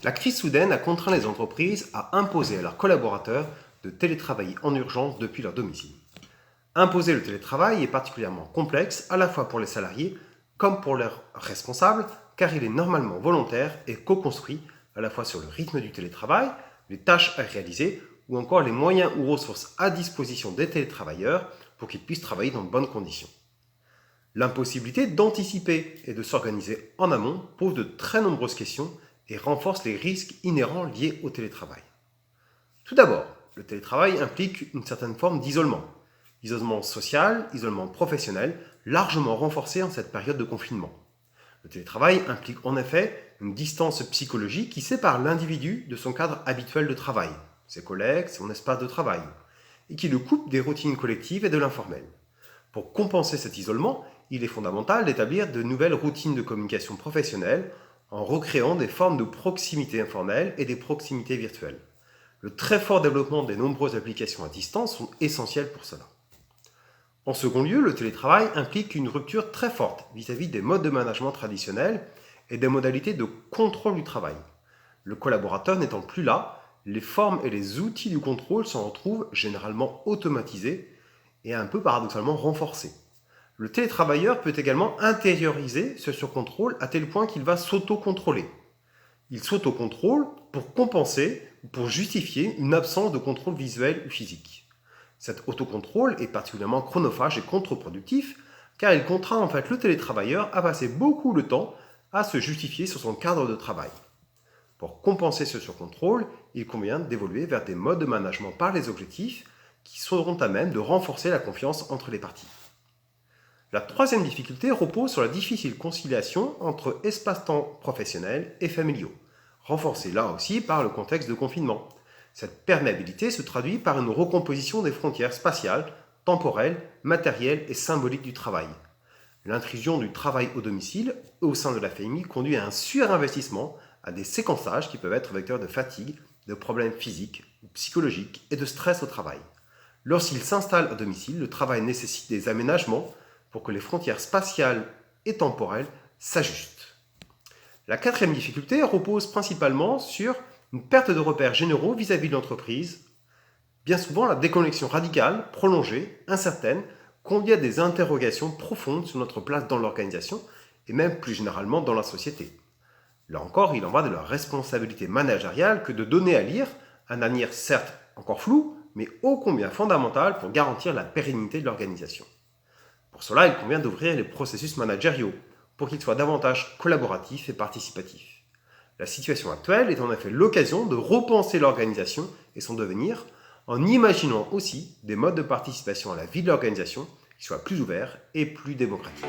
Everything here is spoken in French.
La crise soudaine a contraint les entreprises à imposer à leurs collaborateurs de télétravailler en urgence depuis leur domicile. Imposer le télétravail est particulièrement complexe à la fois pour les salariés comme pour leurs responsables, car il est normalement volontaire et co-construit à la fois sur le rythme du télétravail, les tâches à réaliser ou encore les moyens ou ressources à disposition des télétravailleurs pour qu'ils puissent travailler dans de bonnes conditions. L'impossibilité d'anticiper et de s'organiser en amont pose de très nombreuses questions et renforce les risques inhérents liés au télétravail. Tout d'abord, le télétravail implique une certaine forme d'isolement. Isolement social, isolement professionnel, largement renforcé en cette période de confinement. Le télétravail implique en effet une distance psychologique qui sépare l'individu de son cadre habituel de travail, ses collègues, son espace de travail, et qui le coupe des routines collectives et de l'informel. Pour compenser cet isolement, il est fondamental d'établir de nouvelles routines de communication professionnelle en recréant des formes de proximité informelle et des proximités virtuelles. Le très fort développement des nombreuses applications à distance sont essentiels pour cela. En second lieu, le télétravail implique une rupture très forte vis-à-vis des modes de management traditionnels et des modalités de contrôle du travail. Le collaborateur n'étant plus là, les formes et les outils du contrôle s'en retrouvent généralement automatisés et un peu paradoxalement renforcés. Le télétravailleur peut également intérioriser ce surcontrôle à tel point qu'il va s'auto-contrôler. Il s'auto-contrôle pour compenser ou pour justifier une absence de contrôle visuel ou physique. Cet autocontrôle est particulièrement chronophage et contre-productif car il contraint en fait le télétravailleur à passer beaucoup de temps à se justifier sur son cadre de travail. Pour compenser ce surcontrôle, il convient d'évoluer vers des modes de management par les objectifs qui seront à même de renforcer la confiance entre les parties. La troisième difficulté repose sur la difficile conciliation entre espace-temps professionnels et familiaux, renforcée là aussi par le contexte de confinement. Cette perméabilité se traduit par une recomposition des frontières spatiales, temporelles, matérielles et symboliques du travail. L'intrusion du travail au domicile au sein de la famille conduit à un surinvestissement, à des séquençages qui peuvent être vecteurs de fatigue, de problèmes physiques ou psychologiques et de stress au travail. Lorsqu'il s'installe à domicile, le travail nécessite des aménagements pour que les frontières spatiales et temporelles s'ajustent. La quatrième difficulté repose principalement sur une perte de repères généraux vis-à-vis de l'entreprise. Bien souvent, la déconnexion radicale, prolongée, incertaine, conduit à des interrogations profondes sur notre place dans l'organisation et même plus généralement dans la société. Là encore, il en va de la responsabilité managériale que de donner à lire un avenir certes encore flou, mais ô combien fondamental pour garantir la pérennité de l'organisation. Pour cela, il convient d'ouvrir les processus managériaux pour qu'ils soient davantage collaboratifs et participatifs. La situation actuelle est en effet l'occasion de repenser l'organisation et son devenir en imaginant aussi des modes de participation à la vie de l'organisation qui soient plus ouverts et plus démocratiques.